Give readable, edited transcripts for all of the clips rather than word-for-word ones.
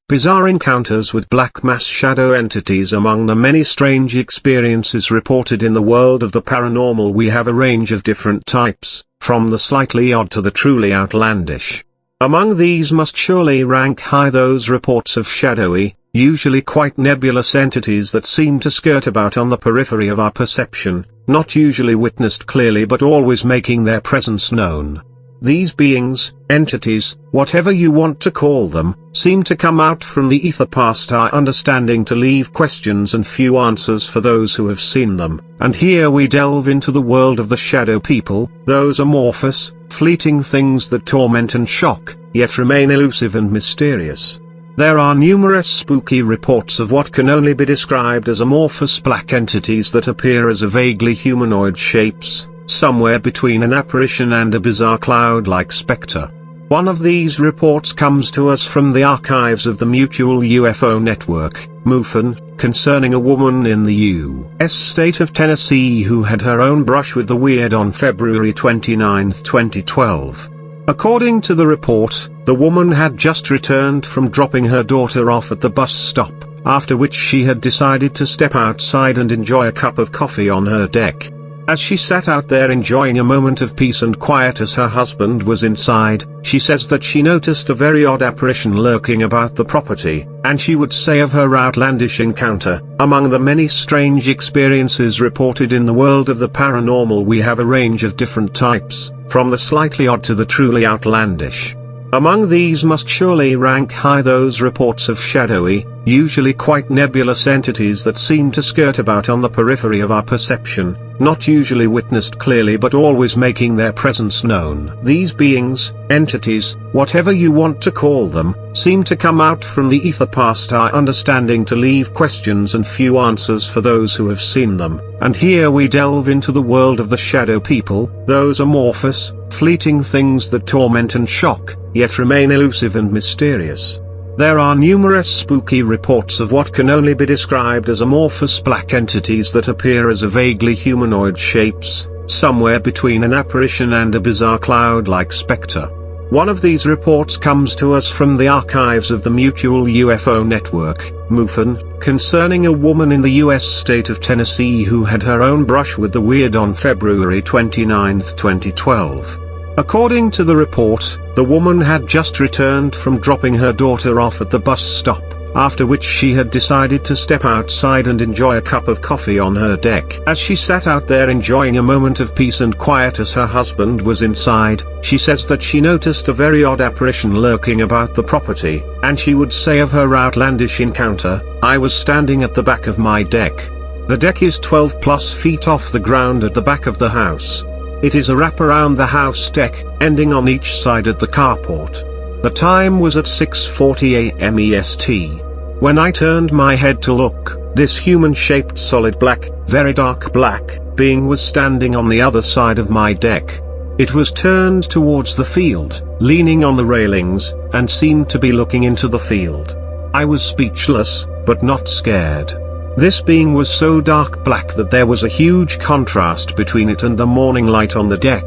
bizarre encounters with black mass shadow entities. Among the many strange experiences reported in the world of the paranormal, we have a range of different types, from the slightly odd to the truly outlandish. Among these must surely rank high those reports of shadowy, usually quite nebulous entities that seem to skirt about on the periphery of our perception, not usually witnessed clearly but always making their presence known. These beings, entities, whatever you want to call them, seem to come out from the ether past our understanding to leave questions and few answers for those who have seen them. And here we delve into the world of the shadow people, those amorphous, fleeting things that torment and shock, yet remain elusive and mysterious. There are numerous spooky reports of what can only be described as amorphous black entities that appear as a vaguely humanoid shapes, somewhere between an apparition and a bizarre cloud-like spectre. One of these reports comes to us from the archives of the Mutual UFO Network, MUFON, concerning a woman in the U.S. state of Tennessee who had her own brush with the weird on February 29, 2012. According to the report, the woman had just returned from dropping her daughter off at the bus stop, after which she had decided to step outside and enjoy a cup of coffee on her deck. As she sat out there enjoying a moment of peace and quiet as her husband was inside, she says that she noticed a very odd apparition lurking about the property, and she would say of her outlandish encounter, among the many strange experiences reported in the world of the paranormal, we have a range of different types, from the slightly odd to the truly outlandish. Among these must surely rank high those reports of shadowy, usually quite nebulous entities that seem to skirt about on the periphery of our perception, not usually witnessed clearly but always making their presence known. These beings, entities, whatever you want to call them, seem to come out from the ether past our understanding to leave questions and few answers for those who have seen them. And here we delve into the world of the shadow people, those amorphous, fleeting things that torment and shock, yet remain elusive and mysterious. There are numerous spooky reports of what can only be described as amorphous black entities that appear as a vaguely humanoid shapes, somewhere between an apparition and a bizarre cloud-like spectre. One of these reports comes to us from the archives of the Mutual UFO Network, MUFON, concerning a woman in the U.S. state of Tennessee who had her own brush with the weird on February 29, 2012. According to the report, the woman had just returned from dropping her daughter off at the bus stop, after which she had decided to step outside and enjoy a cup of coffee on her deck. As she sat out there enjoying a moment of peace and quiet as her husband was inside, she says that she noticed a very odd apparition lurking about the property, and she would say of her outlandish encounter, "I was standing at the back of my deck. The deck is 12+ feet off the ground at the back of the house. It is a wrap around the house deck, ending on each side at the carport. The time was at 6:40 a.m. EST. When I turned my head to look, this human-shaped solid black, very dark black, being was standing on the other side of my deck. It was turned towards the field, leaning on the railings, and seemed to be looking into the field. I was speechless, but not scared. This being was so dark black that there was a huge contrast between it and the morning light on the deck.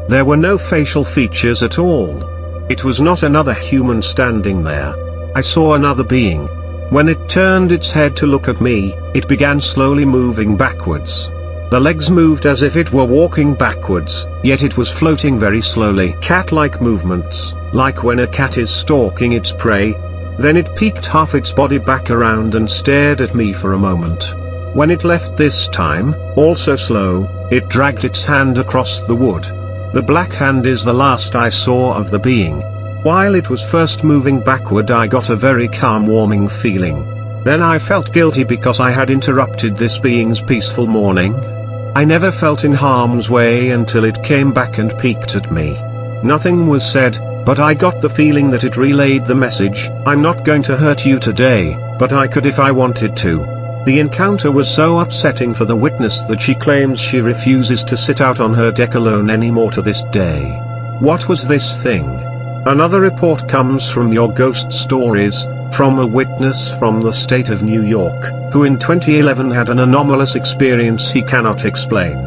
There were no facial features at all. It was not another human standing there. I saw another being. When it turned its head to look at me, it began slowly moving backwards. The legs moved as if it were walking backwards, yet it was floating very slowly. Cat-like movements, like when a cat is stalking its prey. Then it peeked half its body back around and stared at me for a moment. When it left this time, also slow, it dragged its hand across the wood. The black hand is the last I saw of the being. While it was first moving backward, I got a very calm, warming feeling. Then I felt guilty because I had interrupted this being's peaceful morning. I never felt in harm's way until it came back and peeked at me. Nothing was said, but I got the feeling that it relayed the message, "I'm not going to hurt you today, but I could if I wanted to." The encounter was so upsetting for the witness that she claims she refuses to sit out on her deck alone anymore to this day. What was this thing? Another report comes from Your Ghost Stories, from a witness from the state of New York, who in 2011 had an anomalous experience he cannot explain.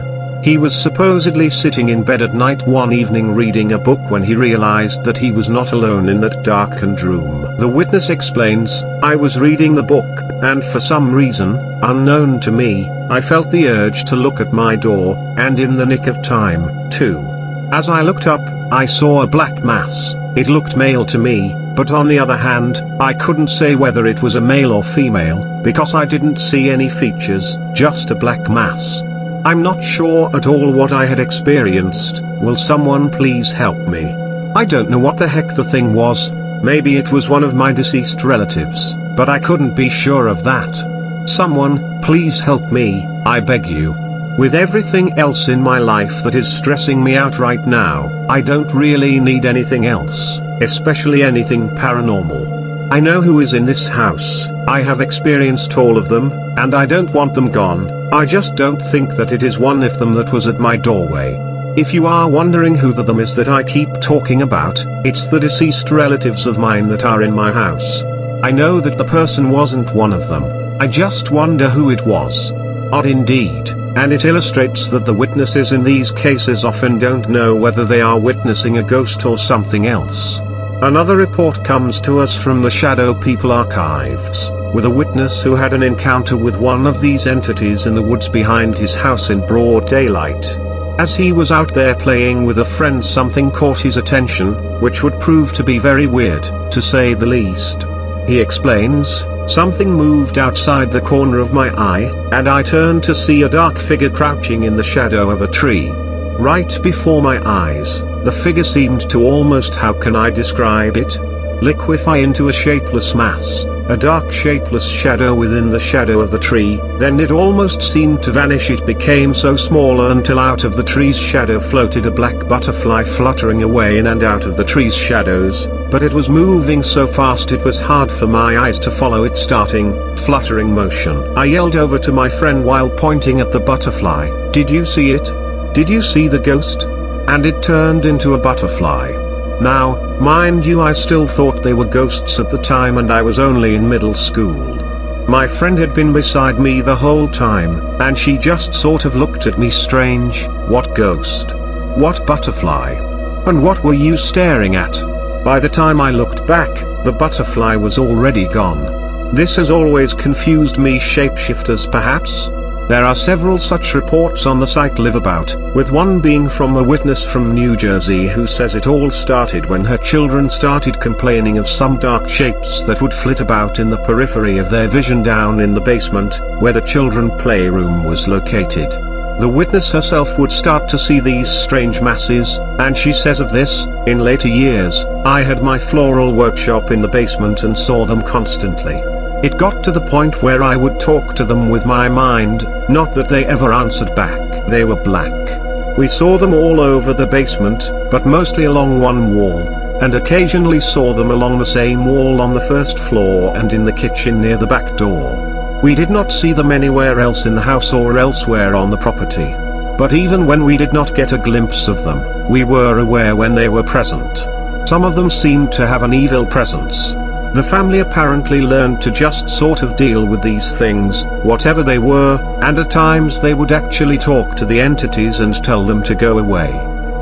He was supposedly sitting in bed at night one evening reading a book when he realized that he was not alone in that darkened room. The witness explains, "I was reading the book, and for some reason, unknown to me, I felt the urge to look at my door, and in the nick of time, too. As I looked up, I saw a black mass. It looked male to me, but on the other hand, I couldn't say whether it was a male or female, because I didn't see any features, just a black mass. I'm not sure at all what I had experienced. Will someone please help me? I don't know what the heck the thing was. Maybe it was one of my deceased relatives, but I couldn't be sure of that. Someone, please help me, I beg you. With everything else in my life that is stressing me out right now, I don't really need anything else, especially anything paranormal. I know who is in this house, I have experienced all of them, and I don't want them gone. I just don't think that it is one of them that was at my doorway. If you are wondering who the them is that I keep talking about, it's the deceased relatives of mine that are in my house. I know that the person wasn't one of them, I just wonder who it was. Odd indeed, and it illustrates that the witnesses in these cases often don't know whether they are witnessing a ghost or something else. Another report comes to us from the Shadow People archives, with a witness who had an encounter with one of these entities in the woods behind his house in broad daylight. As he was out there playing with a friend, something caught his attention, which would prove to be very weird, to say the least. He explains, "Something moved outside the corner of my eye, and I turned to see a dark figure crouching in the shadow of a tree. Right before my eyes, the figure seemed to almost, how can I describe it? Liquefy into a shapeless mass, a dark shapeless shadow within the shadow of the tree, then it almost seemed to vanish. It became so small until out of the tree's shadow floated a black butterfly fluttering away in and out of the tree's shadows, but it was moving so fast it was hard for my eyes to follow its starting, fluttering motion. I yelled over to my friend while pointing at the butterfly, 'Did you see it? Did you see the ghost?' And it turned into a butterfly." Now, mind you, I still thought they were ghosts at the time, and I was only in middle school. My friend had been beside me the whole time, and she just sort of looked at me strange. "What ghost? What butterfly? And what were you staring at?" By the time I looked back, the butterfly was already gone. This has always confused me. Shapeshifters perhaps? There are several such reports on the site Live About, with one being from a witness from New Jersey who says it all started when her children started complaining of some dark shapes that would flit about in the periphery of their vision down in the basement, where the children's playroom was located. The witness herself would start to see these strange masses, and she says of this, "In later years, I had my floral workshop in the basement and saw them constantly. It got to the point where I would talk to them with my mind, not that they ever answered back. They were black. We saw them all over the basement, but mostly along one wall, and occasionally saw them along the same wall on the first floor and in the kitchen near the back door. We did not see them anywhere else in the house or elsewhere on the property. But even when we did not get a glimpse of them, we were aware when they were present. Some of them seemed to have an evil presence. The family apparently learned to just sort of deal with these things, whatever they were, and at times they would actually talk to the entities and tell them to go away.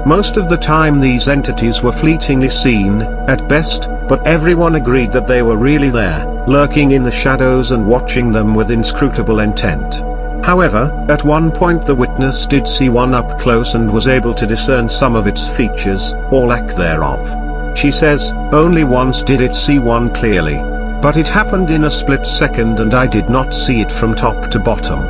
Most of the time these entities were fleetingly seen, at best, but everyone agreed that they were really there, lurking in the shadows and watching them with inscrutable intent. However, at one point the witness did see one up close and was able to discern some of its features, or lack thereof. She says, "Only once did it see one clearly. But it happened in a split second and I did not see it from top to bottom.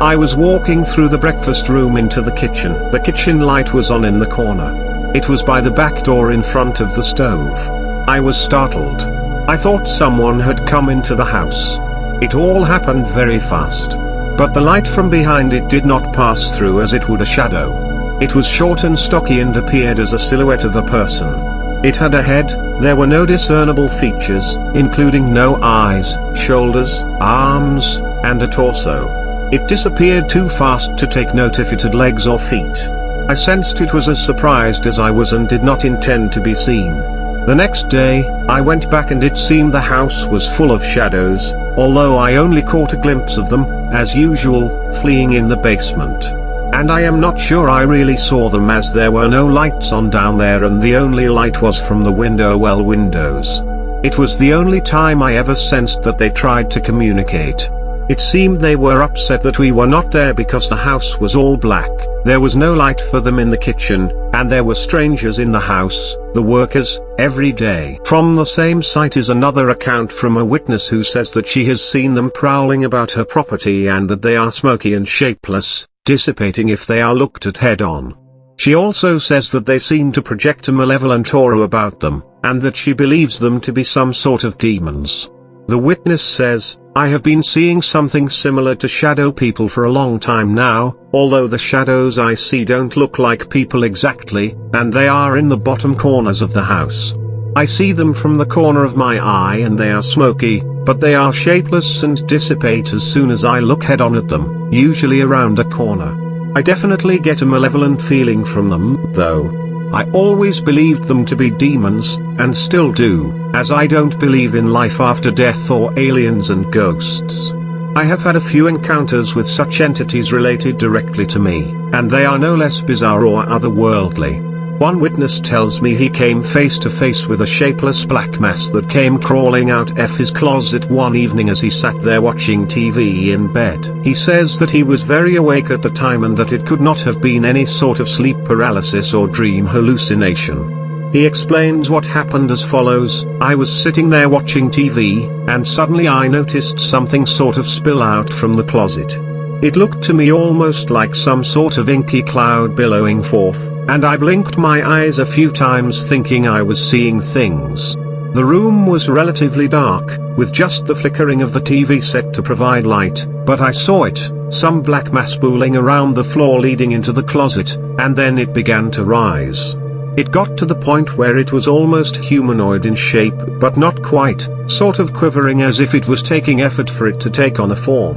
I was walking through the breakfast room into the kitchen. The kitchen light was on in the corner. It was by the back door in front of the stove. I was startled. I thought someone had come into the house. It all happened very fast. But the light from behind it did not pass through as it would a shadow. It was short and stocky and appeared as a silhouette of a person. It had a head, there were no discernible features, including no eyes, shoulders, arms, and a torso. It disappeared too fast to take note if it had legs or feet. I sensed it was as surprised as I was and did not intend to be seen. The next day, I went back and it seemed the house was full of shadows, although I only caught a glimpse of them, as usual, fleeing in the basement. And I am not sure I really saw them, as there were no lights on down there and the only light was from the windows. It was the only time I ever sensed that they tried to communicate. It seemed they were upset that we were not there because the house was all black, there was no light for them in the kitchen, and there were strangers in the house, the workers, every day. From the same site is another account from a witness who says that she has seen them prowling about her property and that they are smoky and shapeless, dissipating if they are looked at head-on. She also says that they seem to project a malevolent aura about them, and that she believes them to be some sort of demons. The witness says, "I have been seeing something similar to shadow people for a long time now, although the shadows I see don't look like people exactly, and they are in the bottom corners of the house. I see them from the corner of my eye and they are smoky, but they are shapeless and dissipate as soon as I look head-on at them, usually around a corner. I definitely get a malevolent feeling from them, though. I always believed them to be demons, and still do, as I don't believe in life after death or aliens and ghosts. I have had a few encounters with such entities related directly to me, and they are no less bizarre or otherworldly. One witness tells me he came face to face with a shapeless black mass that came crawling out of his closet one evening as he sat there watching TV in bed. He says that he was very awake at the time and that it could not have been any sort of sleep paralysis or dream hallucination. He explains what happened as follows: "I was sitting there watching TV, and suddenly I noticed something sort of spill out from the closet. It looked to me almost like some sort of inky cloud billowing forth, and I blinked my eyes a few times thinking I was seeing things. The room was relatively dark, with just the flickering of the TV set to provide light, but I saw it, some black mass spooling around the floor leading into the closet, and then it began to rise. It got to the point where it was almost humanoid in shape, but not quite, sort of quivering as if it was taking effort for it to take on a form.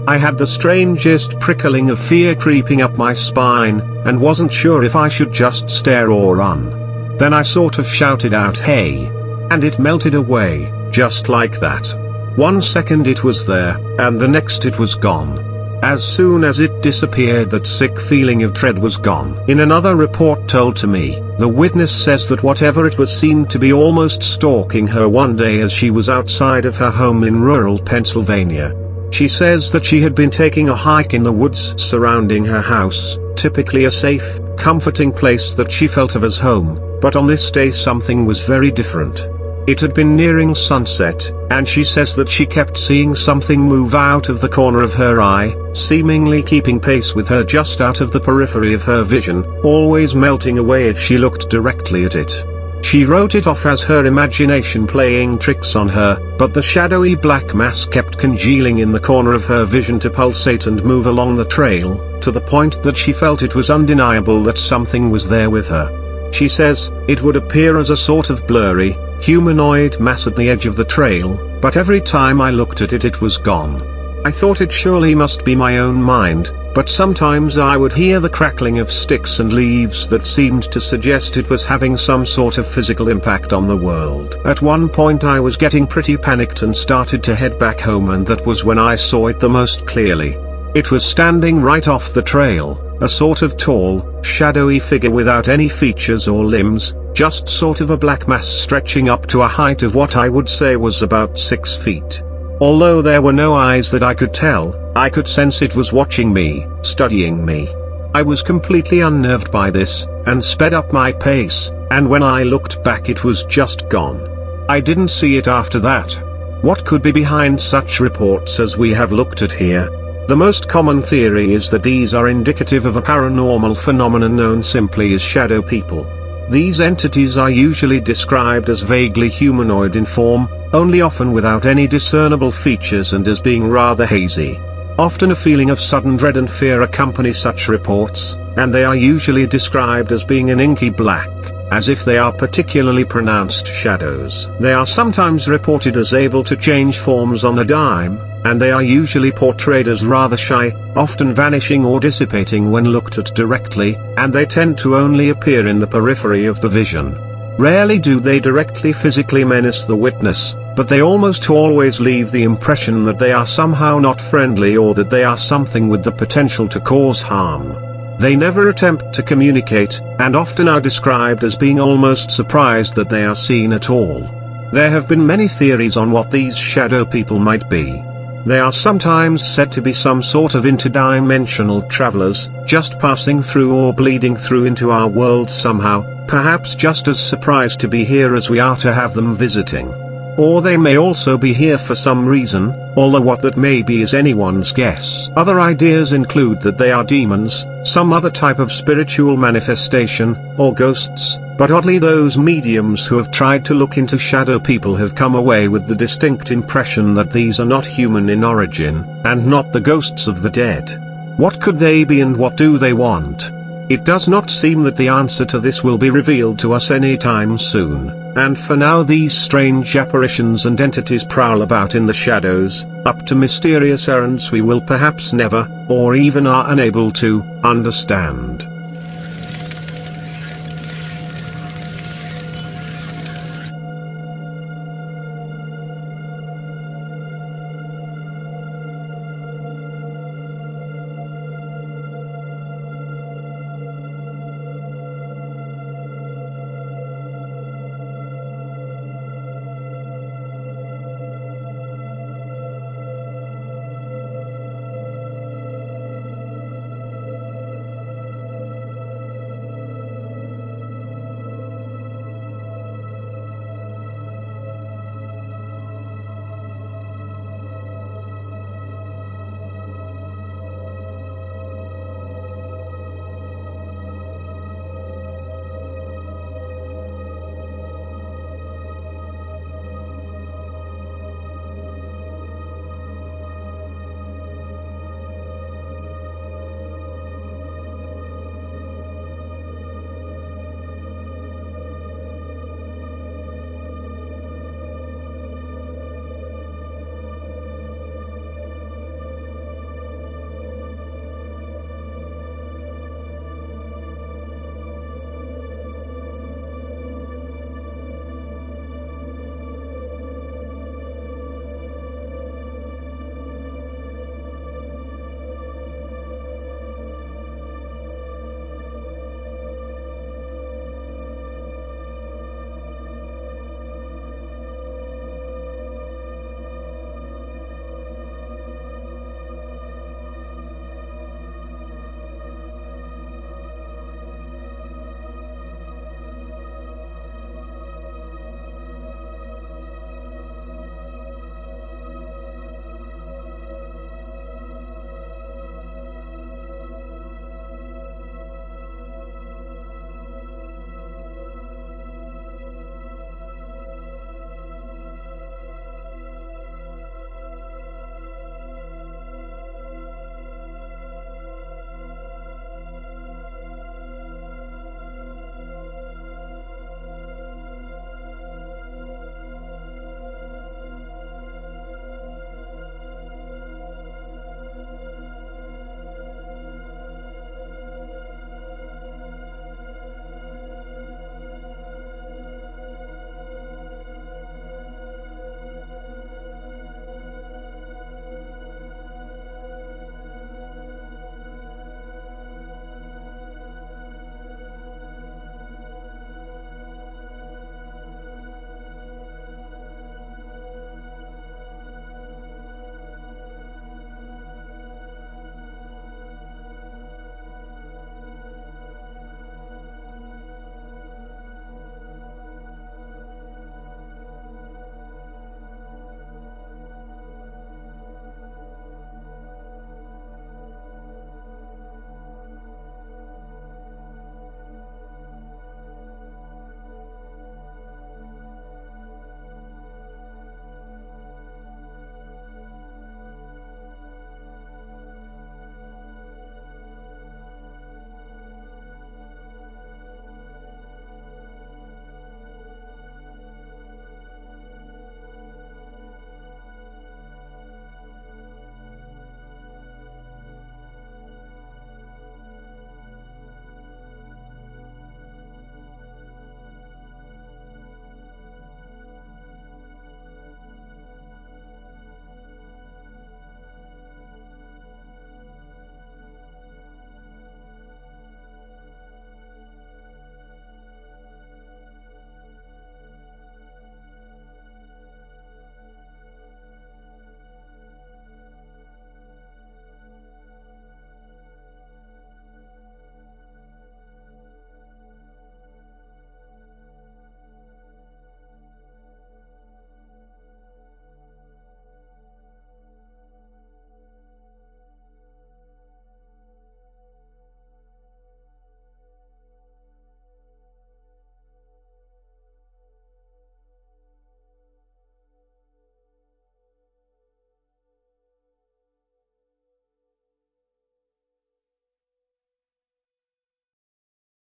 I had the strangest prickling of fear creeping up my spine, and wasn't sure if I should just stare or run. Then I sort of shouted out, 'Hey!' and it melted away, just like that. 1 second it was there, and the next it was gone. As soon as it disappeared, that sick feeling of dread was gone." In another report told to me, the witness says that whatever it was seemed to be almost stalking her one day as she was outside of her home in rural Pennsylvania. She says that she had been taking a hike in the woods surrounding her house, typically a safe, comforting place that she felt of as home, but on this day something was very different. It had been nearing sunset, and she says that she kept seeing something move out of the corner of her eye, seemingly keeping pace with her just out of the periphery of her vision, always melting away if she looked directly at it. She wrote it off as her imagination playing tricks on her, but the shadowy black mass kept congealing in the corner of her vision to pulsate and move along the trail, to the point that she felt it was undeniable that something was there with her. She says, it would appear as a sort of blurry, humanoid mass at the edge of the trail, but every time I looked at it, it was gone. I thought it surely must be my own mind, but sometimes I would hear the crackling of sticks and leaves that seemed to suggest it was having some sort of physical impact on the world. At one point I was getting pretty panicked and started to head back home, and that was when I saw it the most clearly. It was standing right off the trail, a sort of tall, shadowy figure without any features or limbs, just sort of a black mass stretching up to a height of what I would say was about 6 feet. Although there were no eyes that I could tell, I could sense it was watching me, studying me. I was completely unnerved by this, and sped up my pace, and when I looked back it was just gone. I didn't see it after that. What could be behind such reports as we have looked at here? The most common theory is that these are indicative of a paranormal phenomenon known simply as shadow people. These entities are usually described as vaguely humanoid in form, only often without any discernible features and as being rather hazy. Often a feeling of sudden dread and fear accompany such reports, and they are usually described as being an inky black, as if they are particularly pronounced shadows. They are sometimes reported as able to change forms on a dime, and they are usually portrayed as rather shy, often vanishing or dissipating when looked at directly, and they tend to only appear in the periphery of the vision. Rarely do they directly physically menace the witness, but they almost always leave the impression that they are somehow not friendly or that they are something with the potential to cause harm. They never attempt to communicate, and often are described as being almost surprised that they are seen at all. There have been many theories on what these shadow people might be. They are sometimes said to be some sort of interdimensional travelers, just passing through or bleeding through into our world somehow, perhaps just as surprised to be here as we are to have them visiting. Or they may also be here for some reason, although what that may be is anyone's guess. Other ideas include that they are demons, some other type of spiritual manifestation, or ghosts, but oddly those mediums who have tried to look into shadow people have come away with the distinct impression that these are not human in origin, and not the ghosts of the dead. What could they be and what do they want? It does not seem that the answer to this will be revealed to us anytime soon, and for now these strange apparitions and entities prowl about in the shadows, up to mysterious errands we will perhaps never, or even are unable to, understand.